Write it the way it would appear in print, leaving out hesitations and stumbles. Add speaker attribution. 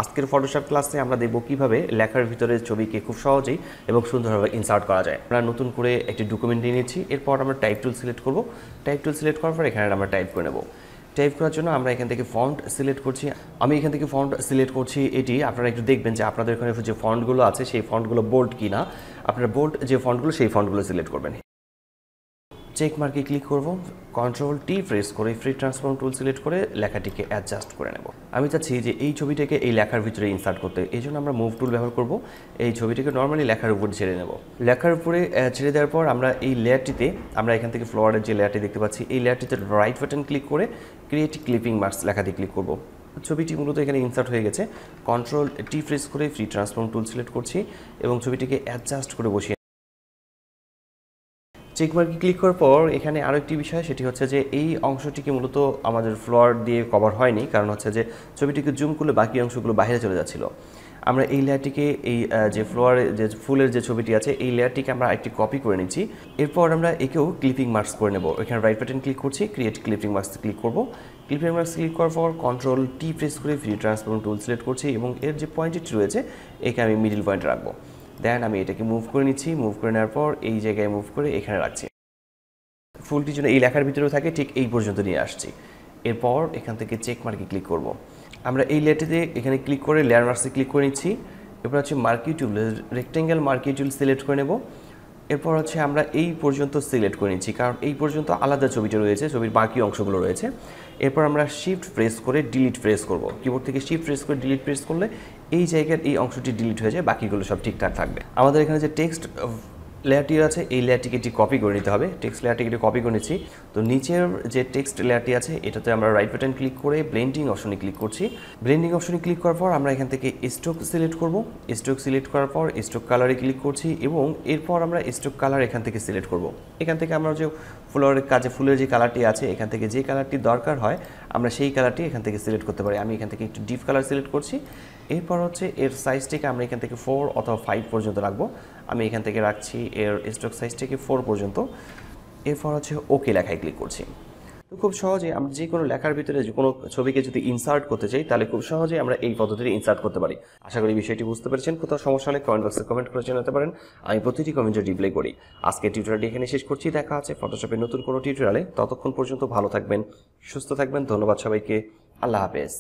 Speaker 1: আজকের ফটোশপ ক্লাসে আমরা দেখব কিভাবে লেখার ভিতরে ছবিকে খুব সহজেই এবং সুন্দরভাবে ইনসার্ট করা যায়। আমরা নতুন করে একটি ডকুমেন্ট নিয়ে নিচ্ছি, এরপর আমরা টাইপ টুল সিলেক্ট করব। টাইপ টুল সিলেক্ট করার পর এখানে আমরা টাইপ করে নেব। টাইপ করার জন্য আমরা এখান থেকে ফন্ট সিলেক্ট করছি। আমি এখান থেকে ফন্ট সিলেক্ট করছি এটি। আপনারা একটু দেখবেন যে আপনাদের এখানে যে ফন্টগুলো আছে সেই ফন্টগুলো বোল্ড কিনা। আপনারা বোল্ড যে ফন্টগুলো সেই ফন্টগুলো সিলেক্ট করবেন। চেক মার্কে ক্লিক করব, কন্ট্রোল টি প্রেস করে ফ্রি ট্রান্সফর্ম টুল সিলেক্ট করে লেখাটিকে অ্যাডজাস্ট করে নেব। আমি চাচ্ছি যে এই ছবিটাকে এই লেখার ভিতরে ইনসার্ট করতে, এই জন্য আমরা মুভ টুল ব্যবহার করব। এই ছবিটাকে নর্মালি লেখার উপরে ছেড়ে নেব। লেখার উপরে ছেড়ে দেওয়ার পর আমরা এই লেয়ারটিতে, আমরা এখান থেকে ফ্লোয়ারের যে লেয়ারটি দেখতে পাচ্ছি, এই লেয়ারটিতে রাইট বাটন ক্লিক করে ক্রিয়েট ক্লিপিং মার্কস লেখাতে ক্লিক করব। ছবিটি মূলত এখানে ইনসার্ট হয়ে গেছে। কন্ট্রোল টি প্রেস করে ফ্রি ট্রান্সফর্ম টুল সিলেক্ট করছি এবং ছবিটিকে অ্যাডজাস্ট করে বসিয়ে চেক মার্কে ক্লিক করার পর এখানে আরও একটি বিষয়, সেটি হচ্ছে যে এই অংশটিকে মূলত আমাদের ফ্লোয়ার দিয়ে কভার হয়নি, কারণ হচ্ছে যে ছবিটিকে জুম করলে বাকি অংশগুলো বাইরে চলে যাচ্ছিল। আমরা এই লেয়ারটিকে, এই যে ফ্লোয়ারে যে ফুলের যে ছবিটি আছে এই লেয়ারটিকে আমরা একটি কপি করে নিচ্ছি। এরপর আমরা একেও ক্লিপিং মার্কস করে নেব। এখানে রাইট বাটন ক্লিক করছি, ক্রিয়েট ক্লিপিং মার্কস ক্লিক করব। ক্লিপিং মার্কস ক্লিক করার পর কন্ট্রোল টি প্রেস করে ফ্রি ট্রান্সফর্ম টুল সিলেক্ট করছি এবং এর যে পয়েন্টটি রয়েছে একে আমি মিডল পয়েন্ট রাখবো। দেন আমি এটাকে মুভ করে নিচ্ছি। মুভ করে নেওয়ার পর এই জায়গায় মুভ করে এখানে রাখছি। ফুলটি যেন এই লেখার ভিতরেও থাকে ঠিক এই পর্যন্ত নিয়ে আসছি। এরপর এখান থেকে চেক মার্কে ক্লিক করব। আমরা এই লেয়ারটিতে এখানে ক্লিক করে লেয়ার মার্কসে ক্লিক করে নিচ্ছি। এরপর হচ্ছে মার্কি টুল, রেক্টেঙ্গেল মার্কি টুল সিলেক্ট করে নেব। এরপর হচ্ছে আমরা এই পর্যন্ত সিলেক্ট করে নিচ্ছি, কারণ এই পর্যন্ত আলাদা ছবিটা রয়েছে, ছবির বাকি অংশগুলো রয়েছে। এরপর আমরা শিফট প্রেস করে ডিলিট প্রেস করব। কিবোর্ড থেকে শিফট প্রেস করে ডিলিট প্রেস করলে এই জায়গার এই অংশটি ডিলিট হয়ে যায়, বাকিগুলো সব ঠিকঠাক থাকবে। আমাদের এখানে যে টেক্সট লেয়ারটি আছে এই লেয়ারটিকে একটি কপি করে নিতে হবে। টেক্সট লেয়ারটিকে একটি কপি করে নিচ্ছি। তো নিচের যে টেক্সট লেয়ারটি আছে এটাতে আমরা রাইট বাটন ক্লিক করে ব্লেন্ডিং অপশনে ক্লিক করছি। ব্লেন্ডিং অপশনে ক্লিক করার পর আমরা এখান থেকে স্ট্রোক সিলেক্ট করব। স্ট্রোক সিলেক্ট করার পর স্ট্রোক কালারে ক্লিক করছি এবং এরপর আমরা স্ট্রোক কালার এখান থেকে সিলেক্ট করব। এখান থেকে আমরা যে ফ্লোরের কাজে ফুলের যে কালারটি আছে এখান থেকে যে কালারটি দরকার হয় আমরা সেই কালারটি এখান থেকে সিলেক্ট করতে পারি। আমি এখান থেকে একটু ডিপ কালার সিলেক্ট করছি। এরপর হচ্ছে এর সাইজটিকে আমরা এখান থেকে 4 অথবা 5 পর্যন্ত রাখবো। আমি এখান থেকে রাখছি এর স্ট্রোক সাইজটিকে 4 পর্যন্ত। এরপর হচ্ছে ওকে লেখায় ক্লিক করছি। তো খুব সহজে আমরা যে কোনো লেখার ভিতরে যে কোনো ছবিকে যদি ইনসার্ট করতে চাই তাহলে খুব সহজে আমরা এই পদ্ধতিতে ইনসার্ট করতে পারি। আশা করি বিষয়টি বুঝতে পেরেছেন। কোথাও সমস্যা হলে কমেন্ট বক্সে কমেন্ট করে জানাতে পারেন। আমি প্রতিটি কমেন্টে রিপ্লাই করি। আজকে টিউটোরিয়ালটি এখানে শেষ করছি। দেখা আছে ফটোশপের নতুন কোনো টিউটোরিয়ালে। ততক্ষণ পর্যন্ত ভালো থাকবেন, সুস্থ থাকবেন। ধন্যবাদ সবাইকে। আল্লাহ হাফেজ।